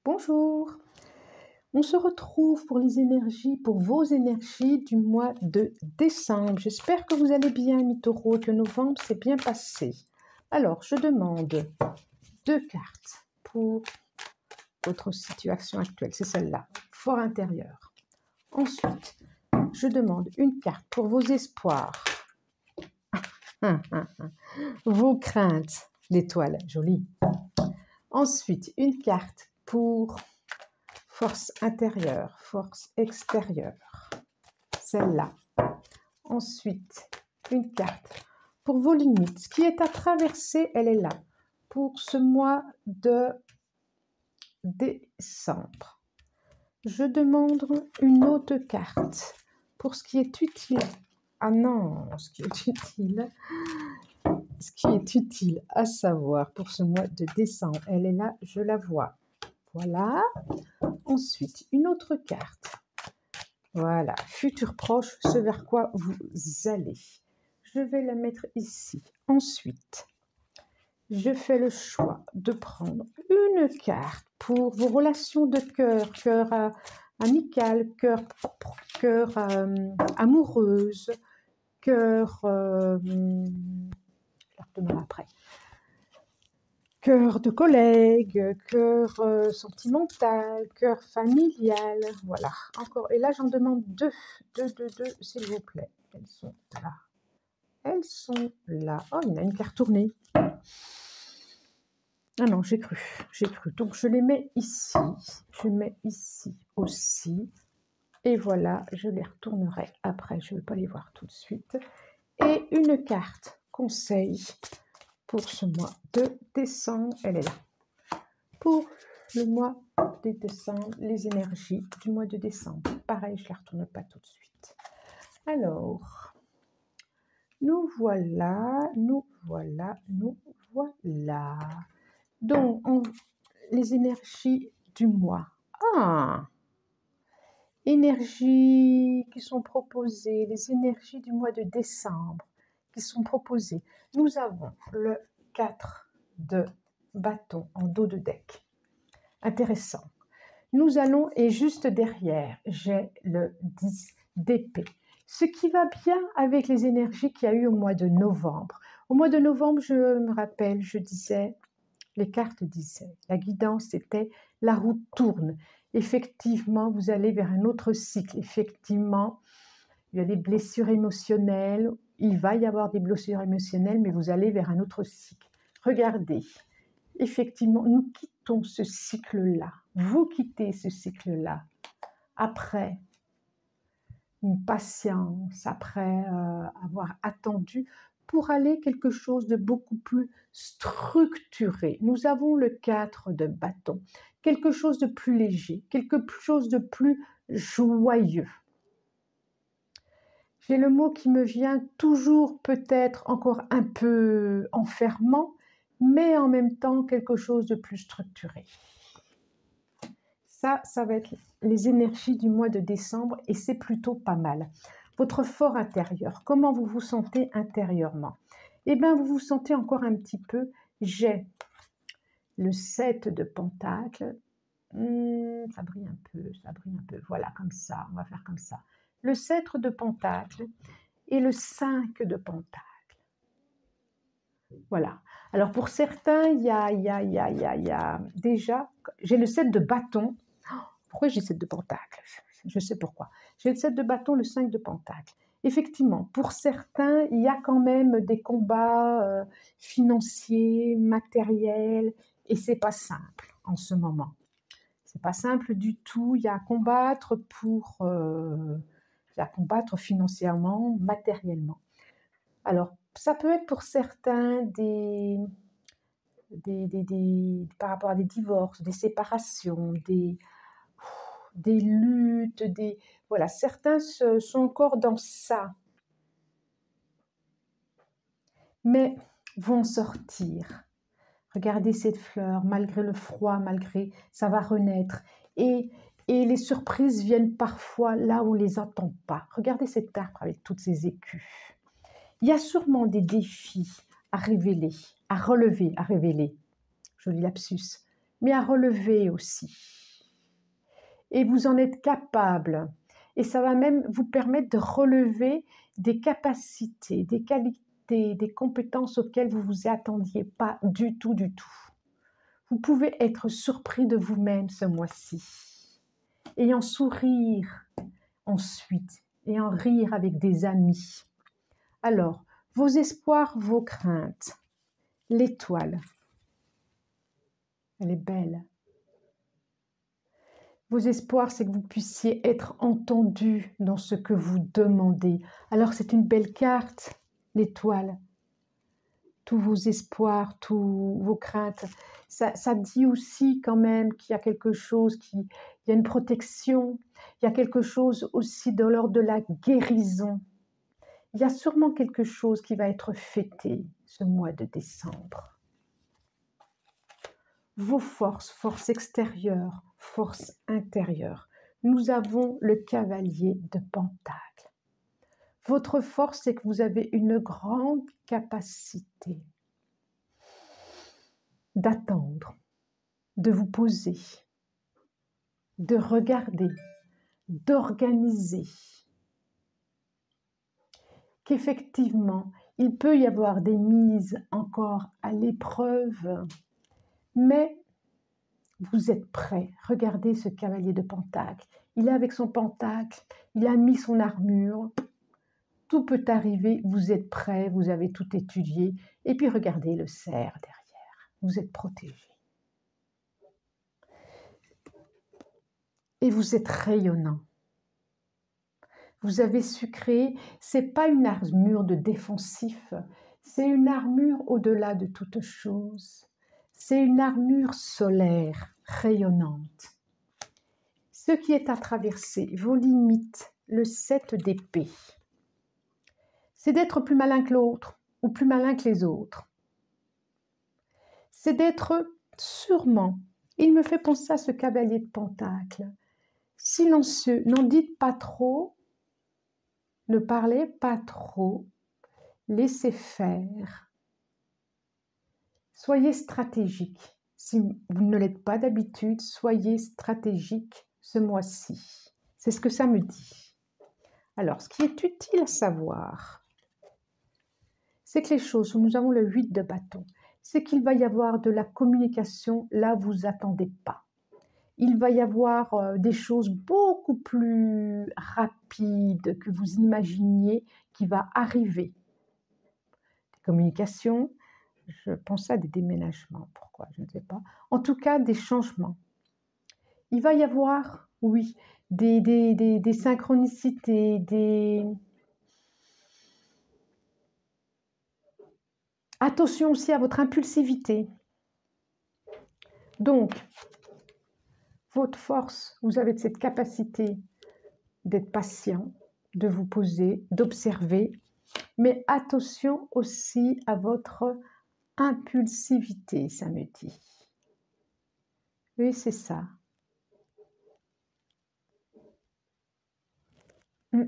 Bonjour, on se retrouve pour les énergies, pour vos énergies du mois de décembre. J'espère que vous allez bien, mes taureaux, que novembre s'est bien passé. Alors, je demande 2 cartes pour votre situation actuelle, c'est celle-là, fort intérieur. Ensuite, je demande une carte pour vos espoirs, vos craintes, l'étoile, jolie. Ensuite, une carte pour force intérieure, force extérieure, celle-là. Ensuite, une carte pour vos limites. Ce qui est à traverser, elle est là. Pour ce mois de décembre, je demande une autre carte pour ce qui est utile. Ah non, ce qui est utile à savoir pour ce mois de décembre, elle est là, je la vois. Voilà. Ensuite, une autre carte. Voilà, futur proche, ce vers quoi vous allez. Je vais la mettre ici. Ensuite, je fais le choix de prendre une carte pour vos relations de cœur, cœur amical, cœur amoureuse, cœur, je la redemande après, cœur de collègue, cœur sentimental, cœur familial, voilà. Encore, et là j'en demande deux, s'il vous plaît. Elles sont là. Elles sont là. Oh, il y en a une qui a retourné. Ah non, j'ai cru. Donc je les mets ici. Je mets ici aussi. Et voilà, je les retournerai après. Je ne vais pas les voir tout de suite. Et une carte conseil pour ce mois de décembre. Elle est là. Pour le mois de décembre, les énergies du mois de décembre. Pareil, je ne les retourne pas tout de suite. Alors, nous voilà. Donc, les énergies du mois. Ah, énergies qui sont proposées, les énergies du mois de décembre qui sont proposées. Nous avons le 4 de bâton en dos de deck. Intéressant. Nous allons, et juste derrière, j'ai le 10 d'épée. Ce qui va bien avec les énergies qu'il y a eu au mois de novembre. Au mois de novembre, je me rappelle, je disais, les cartes disaient, la guidance c'était la roue tourne. Effectivement, vous allez vers un autre cycle. Effectivement, il y a des blessures émotionnelles. Il va y avoir des blessures émotionnelles, mais vous allez vers un autre cycle. Regardez. Effectivement, nous quittons ce cycle-là. Vous quittez ce cycle-là après une patience, après avoir attendu pour aller quelque chose de beaucoup plus structuré. Nous avons le 4 de bâton, quelque chose de plus léger, quelque chose de plus joyeux. J'ai le mot qui me vient toujours peut-être encore un peu enfermant, mais en même temps quelque chose de plus structuré. Ça va être les énergies du mois de décembre et c'est plutôt pas mal. Votre fort intérieur, comment vous vous sentez intérieurement? Eh bien, vous vous sentez encore un petit peu, j'ai le 7 de pentacles, ça brille un peu, voilà, comme ça, on va faire comme ça. Le 7 de pentacles et le 5 de pentacles. Voilà. Alors pour certains, il y a déjà, j'ai le 7 de bâton. Pourquoi j'ai le 7 de pentacle? Je sais pourquoi. J'ai le 7 de bâton, le 5 de pentacle. Effectivement, pour certains, il y a quand même des combats financiers, matériels, et c'est pas simple en ce moment. C'est pas simple du tout. Il y a à combattre il y a à combattre financièrement, matériellement. Alors, ça peut être pour certains par rapport à des divorces, des séparations, des luttes, voilà, certains sont encore dans ça, mais vont sortir. Regardez cette fleur, malgré le froid, malgré, ça va renaître. Et les surprises viennent parfois là où on ne les attend pas. Regardez cet arbre avec toutes ses écus. Il y a sûrement des défis à révéler, à relever, à révéler. Joli lapsus. mais à relever aussi. Et vous en êtes capable. Et ça va même vous permettre de relever des capacités, des qualités, des compétences auxquelles vous ne vous attendiez pas du tout, du tout. Vous pouvez être surpris de vous-même ce mois-ci et en sourire ensuite et en rire avec des amis. Alors, vos espoirs, vos craintes, l'étoile, elle est belle. Vos espoirs, c'est que vous puissiez être entendu dans ce que vous demandez. Alors, c'est une belle carte, l'étoile. Tous vos espoirs, tous vos craintes. Ça dit aussi quand même qu'il y a quelque chose, il y a une protection, il y a quelque chose aussi de l'ordre de la guérison. Il y a sûrement quelque chose qui va être fêté ce mois de décembre. Vos forces, forces extérieures, forces intérieures. Nous avons le cavalier de Pentacle. Votre force, c'est que vous avez une grande capacité d'attendre, de vous poser, de regarder, d'organiser. Qu'effectivement, il peut y avoir des mises encore à l'épreuve, mais vous êtes prêt. Regardez ce cavalier de Pentacle. Il est avec son pentacle, il a mis son armure. Tout peut arriver, vous êtes prêt, vous avez tout étudié. Et puis regardez le cerf derrière. Vous êtes protégé. Et vous êtes rayonnant. Vous avez su créer, ce n'est pas une armure de défensif, c'est une armure au-delà de toute chose. C'est une armure solaire, rayonnante. Ce qui est à traverser, vos limites, le 7 d'épée, c'est d'être plus malin que l'autre ou plus malin que les autres. C'est d'être sûrement, il me fait penser à ce cavalier de Pentacle, silencieux, n'en dites pas trop, ne parlez pas trop, laissez faire. Soyez stratégique. Si vous ne l'êtes pas d'habitude, soyez stratégique ce mois-ci. C'est ce que ça me dit. Alors, ce qui est utile à savoir, c'est que les choses où nous avons le 8 de bâton, c'est qu'il va y avoir de la communication là où vous n'attendez pas. Il va y avoir des choses beaucoup plus rapides que vous imaginiez qui va arriver. Des communications, je pense à des déménagements, pourquoi, je ne sais pas. En tout cas, des changements. Il va y avoir, oui, des synchronicités, Attention aussi à votre impulsivité. Donc, votre force, vous avez cette capacité d'être patient, de vous poser, d'observer, mais attention aussi à votre impulsivité, ça me dit. Oui, c'est ça. Vous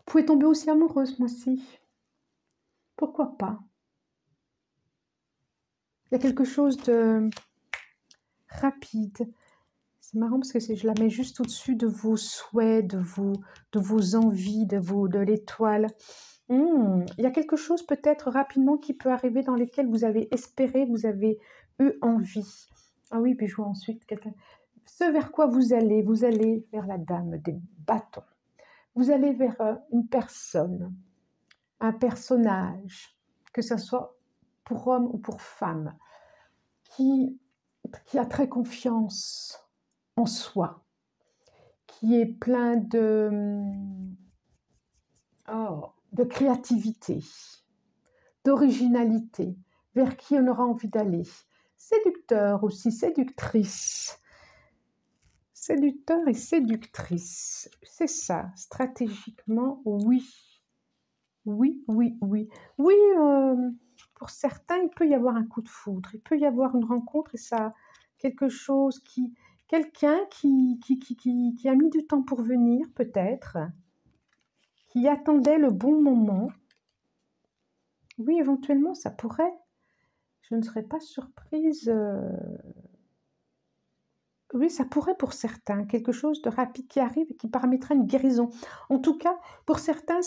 pouvez tomber aussi amoureuse, moi aussi. Pourquoi pas? Il y a quelque chose de rapide. C'est marrant parce que je la mets juste au-dessus de vos souhaits, de vos envies, de l'étoile. Il y a quelque chose peut-être rapidement qui peut arriver dans lesquels vous avez espéré, vous avez eu envie. Ah oui, puis je vois ensuite quelqu'un. Ce vers quoi vous allez vers la dame des bâtons. Vous allez vers une personne, un personnage, que ce soit pour homme ou pour femme, qui a très confiance en soi, qui est plein de créativité, d'originalité, vers qui on aura envie d'aller. Séducteur aussi, séductrice. Séducteur et séductrice. C'est ça, stratégiquement, oui. Oui, oui, oui. Oui, pour certains, il peut y avoir un coup de foudre. Il peut y avoir une rencontre et ça, quelque chose quelqu'un qui a mis du temps pour venir, peut-être, qui attendait le bon moment. Oui, éventuellement, ça pourrait. Je ne serais pas surprise. Oui, ça pourrait pour certains, quelque chose de rapide qui arrive et qui permettra une guérison. En tout cas, pour certains,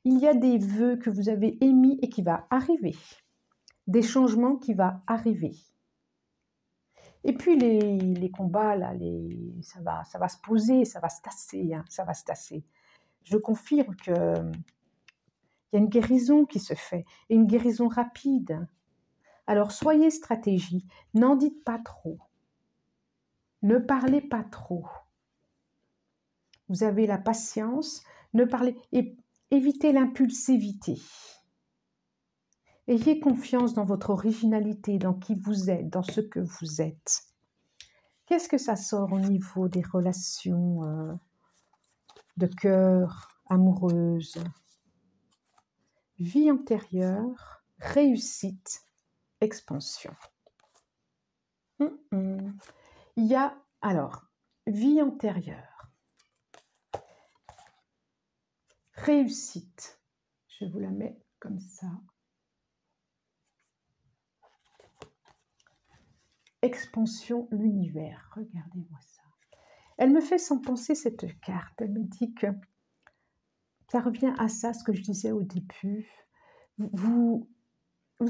il y a des vœux que vous avez émis et qui va arriver, des changements qui va arriver. Et puis les combats, là, ça va se poser, ça va se tasser, hein, ça va se tasser. Je confirme qu'il y a une guérison qui se fait, et une guérison rapide. Alors soyez stratégie, n'en dites pas trop, ne parlez pas trop. Vous avez la patience, ne parlez et évitez l'impulsivité. Ayez confiance dans votre originalité, dans qui vous êtes, dans ce que vous êtes. Qu'est-ce que ça sort au niveau des relations de cœur, amoureuses? Vie antérieure, réussite, expansion. Il y a, alors, vie antérieure, réussite. Je vous la mets comme ça. Expansion, l'univers. Regardez-moi ça. Elle me fait sans penser cette carte. Elle me dit que ça revient à ça, ce que je disais au début. Vous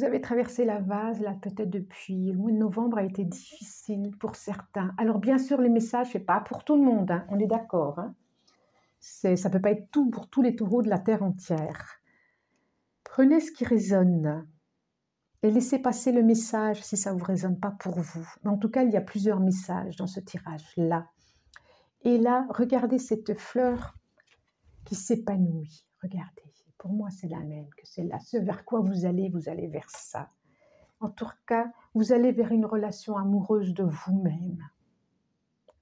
avez traversé la vase, là, peut-être depuis le mois de novembre a été difficile pour certains. Alors, bien sûr, les messages, ce n'est pas pour tout le monde, hein, on est d'accord. Hein. Ça ne peut pas être tout pour tous les taureaux de la terre entière. Prenez ce qui résonne et laissez passer le message si ça ne vous résonne pas pour vous. Mais en tout cas, il y a plusieurs messages dans ce tirage-là. Et là, regardez cette fleur qui s'épanouit. Regardez, pour moi, c'est la même que celle-là. Ce vers quoi vous allez vers ça. En tout cas, vous allez vers une relation amoureuse de vous-même,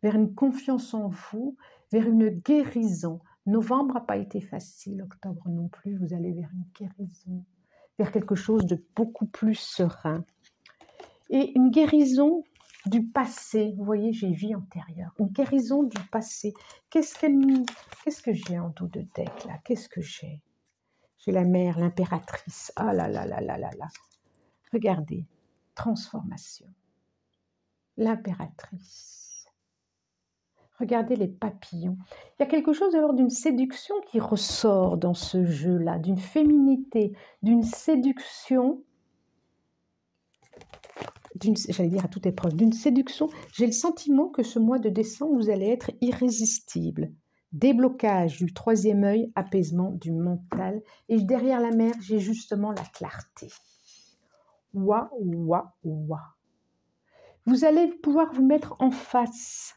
vers une confiance en vous, vers une guérison. Novembre n'a pas été facile, octobre non plus. Vous allez vers une guérison, vers quelque chose de beaucoup plus serein. Et une guérison du passé. Vous voyez, j'ai vie antérieure. Une guérison du passé. Qu'est-ce que j'ai en dos de deck là? Qu'est-ce que j'ai? J'ai la mère, l'impératrice. Ah là là là là là là. Regardez. Transformation. L'impératrice. Regardez les papillons. Il y a quelque chose alors d'une séduction qui ressort dans ce jeu-là, d'une féminité, d'une séduction, j'allais dire à toute épreuve, d'une séduction. J'ai le sentiment que ce mois de décembre, vous allez être irrésistible. Déblocage du troisième œil, apaisement du mental. Et derrière la mer, j'ai justement la clarté. Ouah, ouah, ouah. Vous allez pouvoir vous mettre en face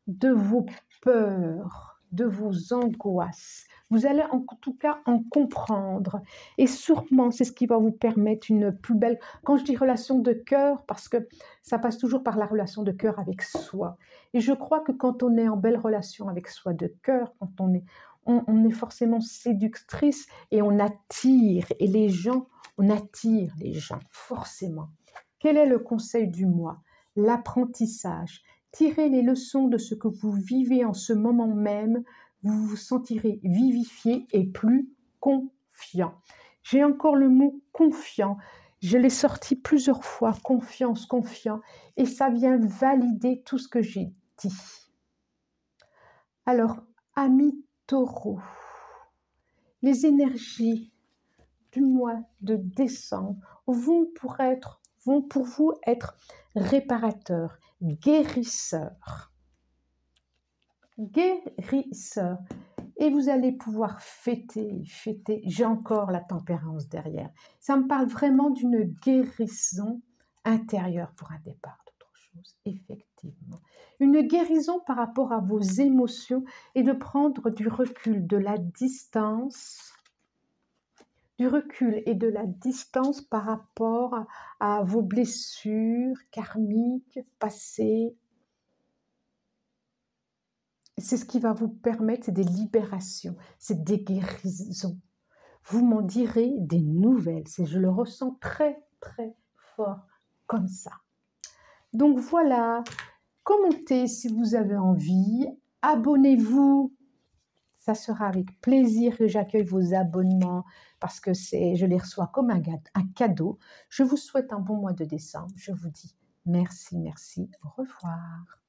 de vos peurs, de vos angoisses. Vous allez en tout cas en comprendre. Et sûrement, c'est ce qui va vous permettre une plus belle... Quand je dis relation de cœur, parce que ça passe toujours par la relation de cœur avec soi. Et je crois que quand on est en belle relation avec soi de cœur, quand on est forcément séductrice et on attire. Et les gens, on attire les gens, forcément. Quel est le conseil du mois? L'apprentissage. Tirez les leçons de ce que vous vivez en ce moment même, vous vous sentirez vivifié et plus confiant. J'ai encore le mot confiant, je l'ai sorti plusieurs fois, confiance, confiant, et ça vient valider tout ce que j'ai dit. Alors, amis taureaux, les énergies du mois de décembre vont pour vous être réparateurs, guérisseurs. Guérisseur. Et vous allez pouvoir fêter. J'ai encore la tempérance derrière. Ça me parle vraiment d'une guérison intérieure pour un départ d'autre chose, effectivement. Une guérison par rapport à vos émotions et de prendre du recul, de la distance. Du recul et de la distance par rapport à vos blessures karmiques, passées. C'est ce qui va vous permettre, c'est des libérations, c'est des guérisons. Vous m'en direz des nouvelles, je le ressens très très fort comme ça. Donc voilà, commentez si vous avez envie, abonnez-vous Ça sera avec plaisir que j'accueille vos abonnements parce que je les reçois comme un cadeau. Je vous souhaite un bon mois de décembre. Je vous dis merci, merci, au revoir.